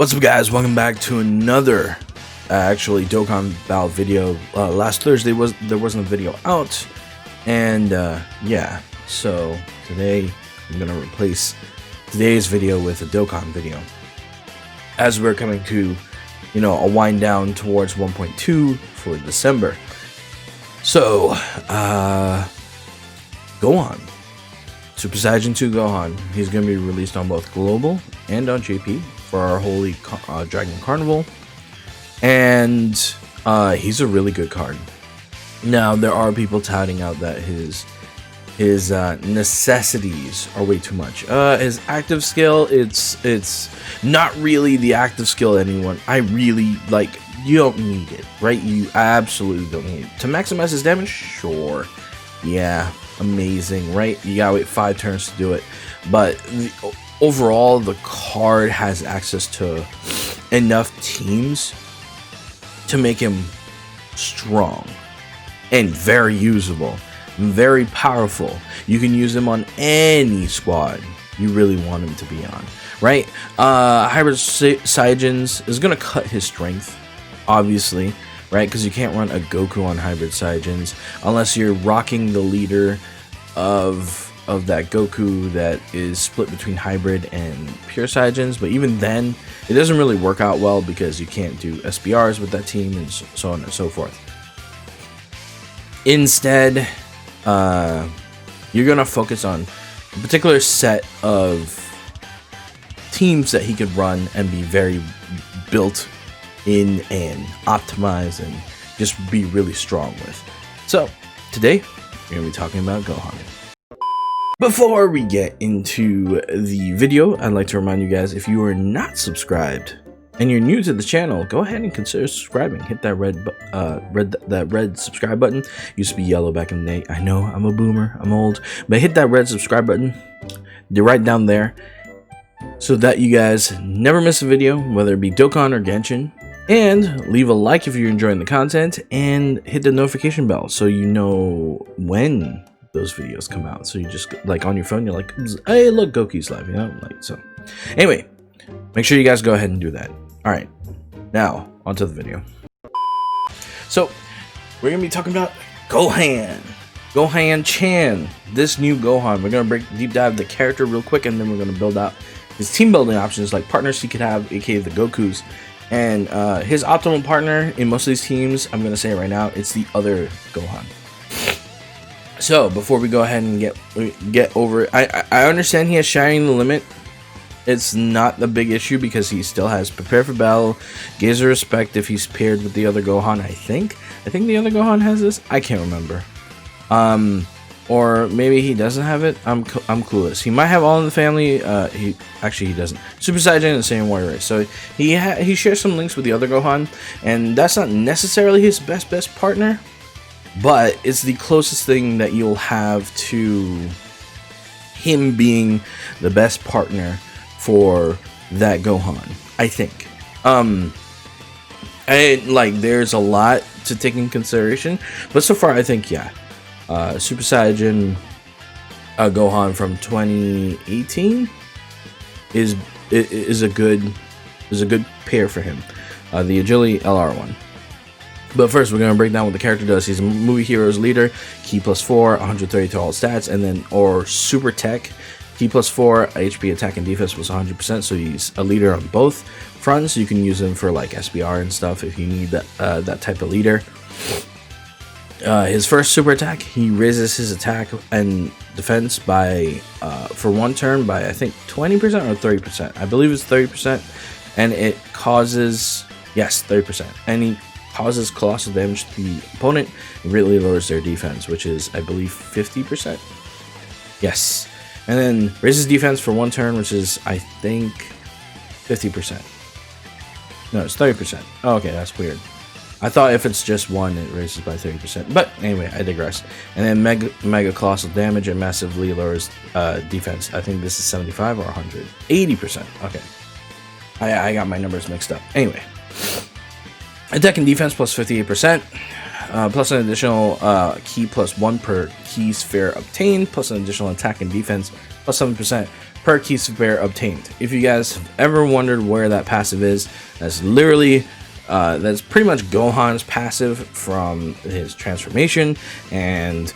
What's up, guys? Welcome back to another actually Dokkan Battle video. Last Thursday there wasn't a video out, and yeah, so today I'm gonna replace today's video with a Dokkan video as we're coming to, you know, a wind down towards 1.2 for December. So Gohan, Super Saiyan 2 Gohan, he's gonna be released on both global and on JP for our Holy Dragon Carnival, and he's a really good card. Now there are people touting out that his necessities are way too much. His active skill, it's not really the active skill anyone I really like. You don't need it, right? You absolutely don't need it to maximize his damage. Sure, yeah, amazing, right? You gotta wait 5 turns to do it, but overall, the card has access to enough teams to make him strong and very usable, very powerful. You can use him on any squad you really want him to be on, right? Hybrid Saiyajins is going to cut his strength, obviously, right? Because you can't run a Goku on Hybrid Saiyajins unless you're rocking the leader of that Goku that is split between hybrid and pure Saiyajins. But even then, it doesn't really work out well because you can't do SBRs with that team and so on and so forth. Instead, you're gonna focus on a particular set of teams that he could run and be very built in and optimized and just be really strong with. So today we're gonna be talking about Gohan. Before we get into the video, I'd like to remind you guys, if you are not subscribed and you're new to the channel, go ahead and consider subscribing. Hit that red subscribe button. Used to be yellow back in the day. I know, I'm a boomer, I'm old, but hit that red subscribe button. They're right down there so that you guys never miss a video, whether it be Dokkan or Genshin. And leave a like if you're enjoying the content, and hit the notification bell so you know when those videos come out. So you just, like, on your phone, you're like, hey, look, Goku's live, you know, like, so anyway, make sure you guys go ahead and do that. All right, now onto the video. So we're gonna be talking about Gohan-chan, this new Gohan. We're gonna deep dive the character real quick, and then we're gonna build out his team building options, like partners he could have, aka the Gokus, and his optimal partner in most of these teams. I'm gonna say it right now, it's the other Gohan. So before we go ahead and get over it, I understand he has Shining the Limit. It's not the big issue because he still has Prepare for Battle, Gaze of Respect if he's paired with the other Gohan. I think the other Gohan has this. I can't remember. Or maybe he doesn't have it. I'm clueless. He might have All in the Family. He doesn't. Super Saiyan and Saiyan Warrior Race. So he shares some links with the other Gohan, and that's not necessarily his best partner, but it's the closest thing that you'll have to him being the best partner for that Gohan, I think. There's a lot to take in consideration, but so far I think, yeah, Super Saiyan Gohan from 2018 is a good pair for him. The Agility LR1. But first, we're going to break down what the character does. He's a movie hero's leader, key +4, 130 to all stats, and then, or super tech, key +4, HP attack and defense was 100%, so he's a leader on both fronts. You can use him for like SBR and stuff if you need that type of leader. His first super attack, he raises his attack and defense by, for 1 turn by, I think, 20% or 30%. I believe it's 30%, and it causes, yes, 30%, and he causes colossal damage to the opponent and greatly lowers their defense, which is, I believe, 50%. Yes. And then raises defense for 1 turn, which is, I think, 50%. No, it's 30%. Oh, okay, that's weird. I thought if it's just 1, it raises by 30%. But anyway, I digress. And then mega colossal damage and massively lowers defense. I think this is 75 or 100. 80%. Okay. I got my numbers mixed up. Anyway. Attack and defense plus 58%, plus an additional key +1 per key sphere obtained, plus an additional attack and defense plus 7% per key spare obtained. If you guys have ever wondered where that passive is, that's literally that's pretty much Gohan's passive from his transformation, and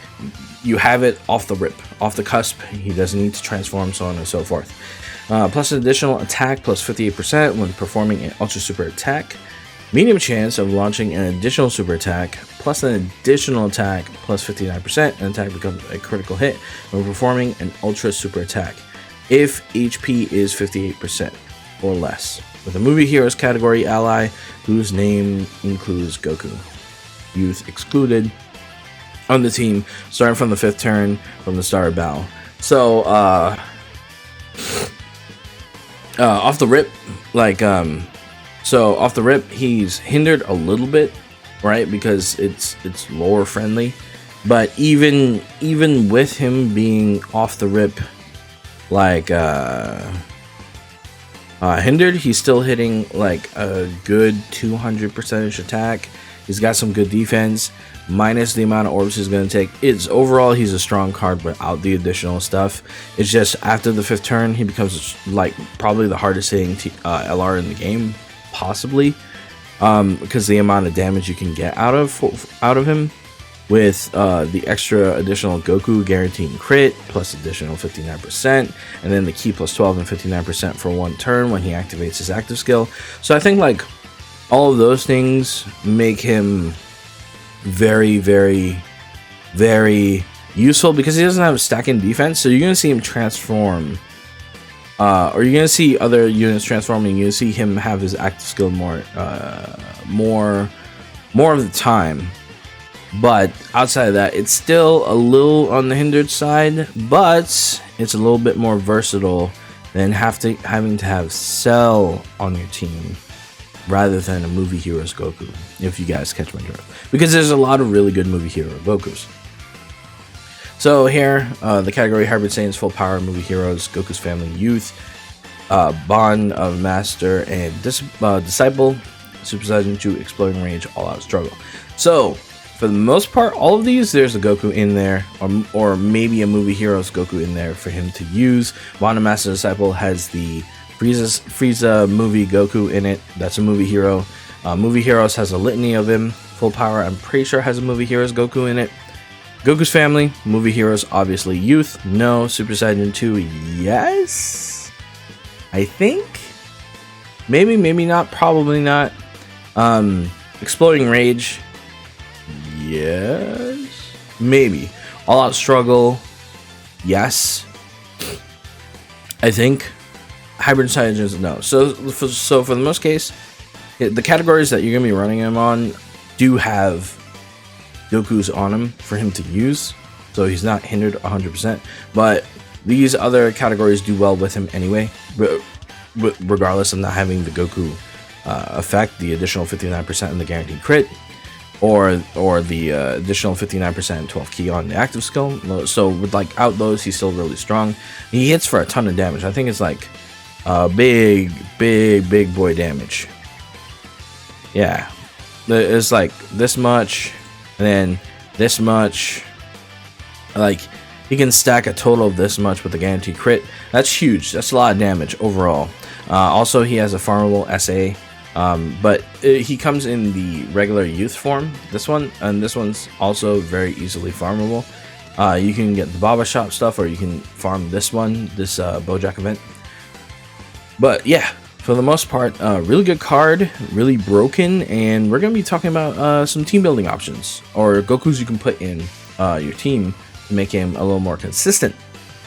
you have it off the rip, off the cusp. He doesn't need to transform, so on and so forth. Plus an additional attack plus 58% when performing an ultra super attack. Medium chance of launching an additional super attack plus an additional attack plus 59%. An attack becomes a critical hit when performing an ultra super attack if HP is 58% or less. With a movie heroes category ally whose name includes Goku. Youth excluded on the team starting from the 5th turn from the start of battle. So off the rip, off the rip, he's hindered a little bit, right? Because it's lore friendly, but even with him being off the rip, hindered, he's still hitting like a good 200% attack. He's got some good defense, minus the amount of orbs he's going to take. It's overall, he's a strong card without the additional stuff. It's just after the 5th turn, he becomes like probably the hardest hitting LR in the game, possibly, because the amount of damage you can get out of him with the extra additional Goku guaranteeing crit plus additional 59%, and then the key plus 12 and 59% for 1 turn when he activates his active skill. So I think like all of those things make him very, very, very useful because he doesn't have a stacking defense. So you're gonna see him transform, or you're gonna see other units transforming. You see him have his active skill more of the time. But outside of that, it's still a little on the hindered side, but it's a little bit more versatile than having to have Cell on your team rather than a movie heroes Goku, if you guys catch my drift. Because there's a lot of really good movie hero Gokus. So here, the category Hybrid Saiyans, Full Power, Movie Heroes, Goku's Family, Youth, Bond of Master and Disciple, Super Saiyan 2, Exploding Rage, All Out Struggle. So for the most part, all of these, there's a Goku in there, or maybe a Movie Heroes Goku in there for him to use. Bond of Master Disciple has the Frieza movie Goku in it. That's a movie hero. Movie Heroes has a litany of him. Full Power, I'm pretty sure, has a Movie Heroes Goku in it. Goku's Family, Movie Heroes, obviously. Youth, no. Super Saiyan 2, yes, I think. Maybe not, probably not. Exploding Rage, yes, maybe. All Out Struggle, yes, I think. Hybrid Saiyans, no. So for the most case, the categories that you're gonna be running him on do have Goku's on him for him to use, so he's not hindered 100%. But these other categories do well with him anyway, but regardless of not having the Goku effect, the additional 59% and the guaranteed crit, or the additional 59% and 12 key on the active skill. So without those, he's still really strong. He hits for a ton of damage. I think it's like big boy damage. Yeah, it's like this much and then this much. Like, he can stack a total of this much with the guaranteed crit. That's huge. That's a lot of damage overall. Also, he has a farmable SA, but he comes in the regular youth form, this one, and this one's also very easily farmable. You can get the Baba Shop stuff, or you can farm this one, this Bojack event. But yeah, for the most part, really good card, really broken, and we're going to be talking about some team building options, or Gokus you can put in your team to make him a little more consistent.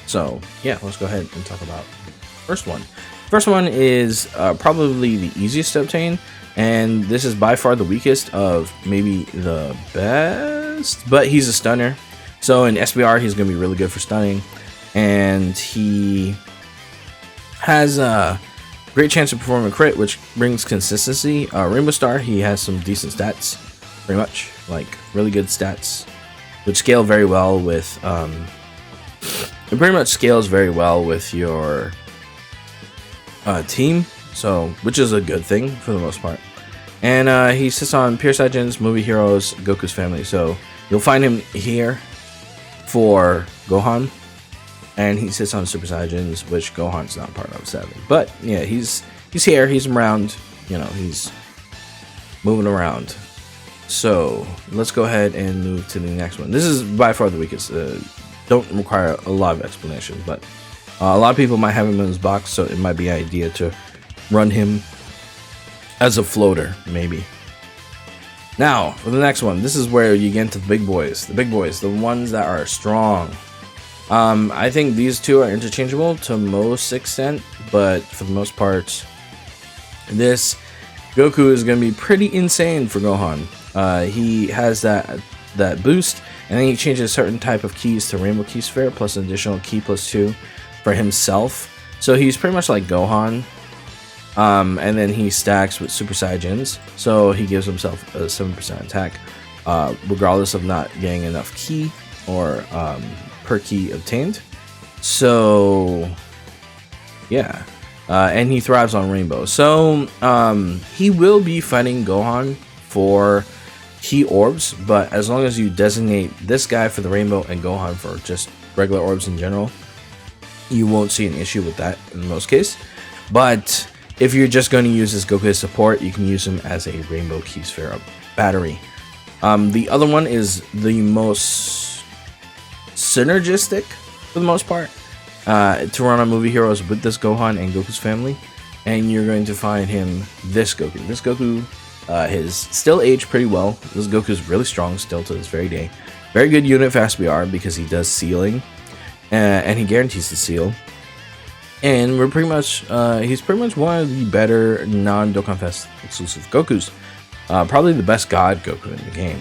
So yeah, let's go ahead and talk about the first one. First one is probably the easiest to obtain, and this is by far the weakest of maybe the best, but he's a stunner. So in SBR, he's going to be really good for stunning, and he has a great chance to perform a crit, which brings consistency. Rainbow Star, he has some decent stats, pretty much, like really good stats, which scale very well with, it pretty much scales very well with your team, so which is a good thing for the most part. And he sits on Pure Saiyans, Movie Heroes, Goku's Family, so you'll find him here for Gohan, and he sits on Super Saiyajins, which Gohan's not part of, sadly. But yeah, he's here, he's around, you know, he's moving around. So let's go ahead and move to the next one. This is by far the weakest. Don't require a lot of explanation, but a lot of people might have him in his box, so it might be an idea to run him as a floater, maybe. Now, for the next one, this is where you get into the big boys. The ones that are strong. I think these two are interchangeable to most extent, but for the most part, this Goku is going to be pretty insane for Gohan. He has that boost, and then he changes certain type of keys to Rainbow Key Sphere, plus an additional key +2 for himself. So he's pretty much like Gohan. And then he stacks with Super Saiyajins, so he gives himself a 7% attack, regardless of not getting enough key or per key obtained. So yeah, and he thrives on Rainbow. So he will be fighting Gohan for key orbs, but as long as you designate this guy for the Rainbow and Gohan for just regular orbs in general, you won't see an issue with that in most cases. But if you're just going to use this Goku as support, you can use him as a Rainbow Key Sphere battery. The other one is the most synergistic, for the most part, to run on movie heroes with this Gohan and Goku's family. And you're going to find him this Goku. This Goku has still aged pretty well. This Goku is really strong still to this very day. Very good unit for SBR because he does sealing, and he guarantees the seal. And we're pretty much, he's pretty much one of the better non-Dokkan Fest exclusive Gokus. Probably the best God Goku in the game.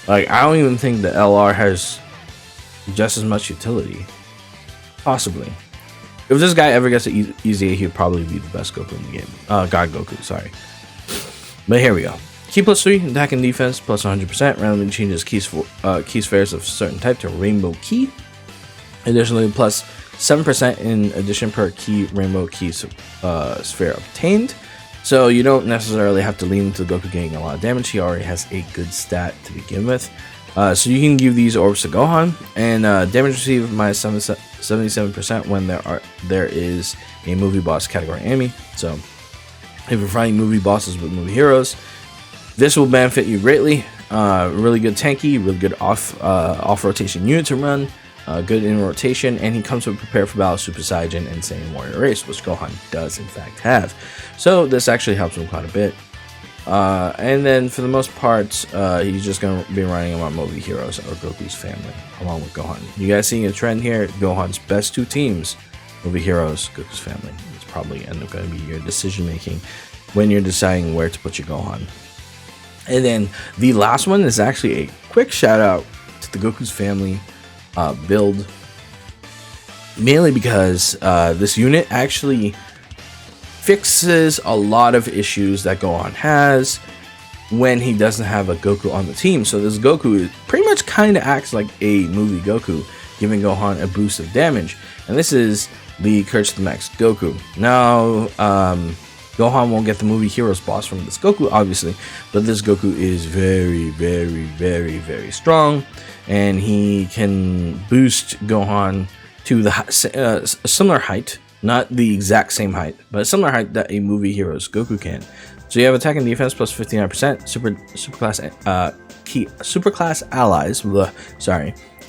Like, I don't even think the LR has just as much utility. Possibly. If this guy ever gets to EZA, he'd probably be the best Goku in the game. God Goku, sorry. But here we go. Key +3, attack and defense, plus 100%. Randomly changes key spheres of certain type to Rainbow Key. Additionally, plus 7% in addition per key Rainbow Key sphere obtained. So you don't necessarily have to lean into Goku getting a lot of damage. He already has a good stat to begin with. So you can give these orbs to Gohan, and damage received minus 77% when there is a movie boss category enemy. So if you're fighting movie bosses with movie heroes, this will benefit you greatly. Really good tanky, really good off rotation unit to run. Good in rotation, and he comes with Prepare for Battle, Super Saiyan, and Saiyan Warrior Race, which Gohan does in fact have. So this actually helps him quite a bit. And then for the most part, he's just going to be running him on movie heroes or Goku's family, along with Gohan. You guys seeing a trend here? Gohan's best two teams, movie heroes, Goku's family. It's probably going to be your decision making when you're deciding where to put your Gohan. And then the last one is actually a quick shout out to the Goku's family build, mainly because this unit actually fixes a lot of issues that Gohan has when he doesn't have a Goku on the team. So this Goku pretty much kind of acts like a movie Goku, giving Gohan a boost of damage. And this is the Courage to the Max Goku. Now Gohan won't get the movie heroes boss from this Goku, obviously, but this Goku is very, very, very, very strong, and he can boost Gohan to the similar height, not the exact same height, but a similar height that a movie hero's Goku can. So you have attack and defense plus 59%, superclass allies,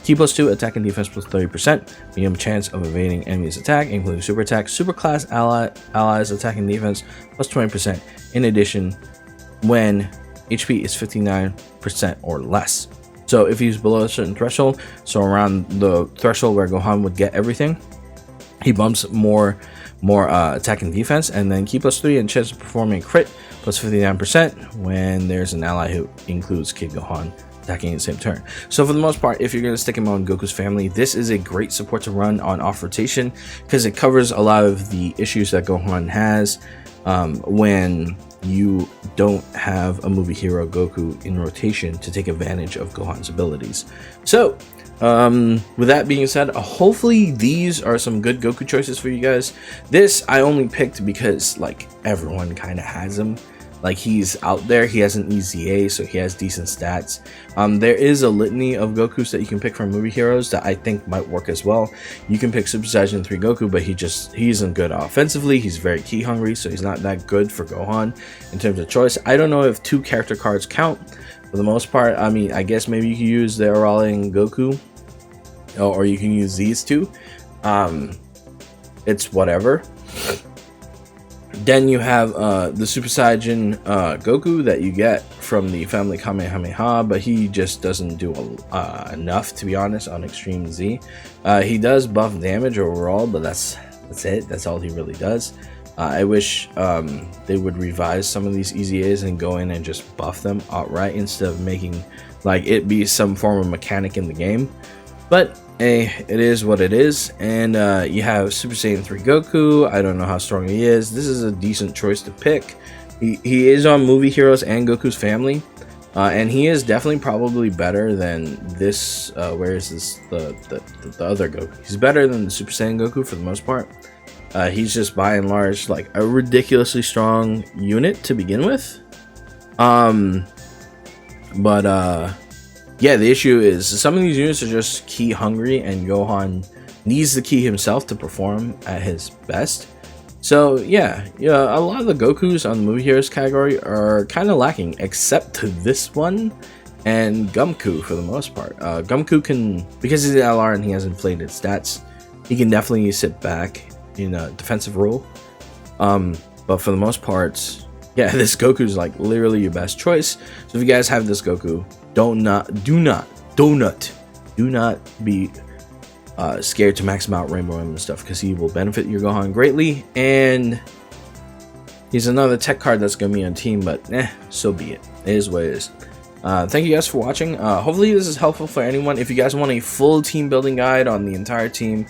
key +2, attack and defense plus 30%, medium chance of evading enemies' attack, including super attack, superclass allies attack and defense plus 20%, in addition when HP is 59% or less. So if he's below a certain threshold, so around the threshold where Gohan would get everything, he bumps more attack and defense, and then key +3 and chance of performing crit plus 59% when there's an ally who includes Kid Gohan attacking in the same turn. So for the most part, if you're going to stick him on Goku's family, this is a great support to run on off rotation because it covers a lot of the issues that Gohan has when you don't have a movie hero Goku in rotation to take advantage of Gohan's abilities. So with that being said, hopefully these are some good Goku choices for you guys. This I only picked because like everyone kind of has him. like he's out there. He has an EZA, so he has decent stats. There is a litany of Gokus that you can pick from movie heroes that I think might work as well. You can pick Super Saiyan 3 Goku, but he isn't good offensively. He's very ki hungry, so he's not that good for Gohan in terms of choice. I don't know if 2 character cards count. For the most part, I mean, I guess maybe you can use the Aralian Goku, or you can use these 2. It's whatever. Then you have the Super Saiyan Goku that you get from the Family Kamehameha, but he just doesn't do enough, to be honest, on Extreme Z. He does buff damage overall, but that's it. That's all he really does. I wish they would revise some of these EZAs and go in and just buff them outright instead of making like it be some form of mechanic in the game. But hey, it is what it is. And you have Super Saiyan 3 Goku. I don't know how strong he is. This is a decent choice to pick. He is on Movie Heroes and Goku's family, and he is definitely probably better than this. Where is this? The other Goku. He's better than the Super Saiyan Goku for the most part. He's just by and large like a ridiculously strong unit to begin with. Yeah, the issue is some of these units are just ki hungry, and Gohan needs the ki himself to perform at his best. So yeah, a lot of the Gokus on the Movie Heroes category are kind of lacking, except to this one and Gumku for the most part. Gumku can, because he's an LR and he has inflated stats, he can definitely sit back in a defensive role. But for the most part, yeah, this Goku is like literally your best choice. So if you guys have this Goku, do not be scared to max him out Rainbow Emblem and stuff, because he will benefit your Gohan greatly, and he's another tech card that's gonna be on team, but so be it. It is what it is. Thank you guys for watching. Hopefully this is helpful for anyone. If you guys want a full team building guide on the entire team,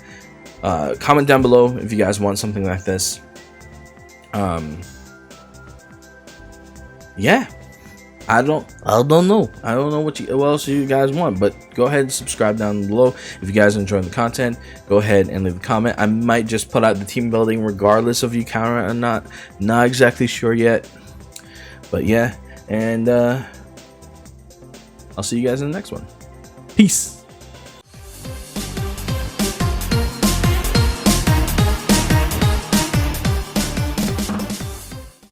comment down below if you guys want something like this. Yeah, I don't know what else you guys want, but go ahead and subscribe down below. If you guys enjoy the content, go ahead and leave a comment. I might just put out the team building regardless of you counter it or not. Not exactly sure yet, but yeah. And I'll see you guys in the next one. Peace.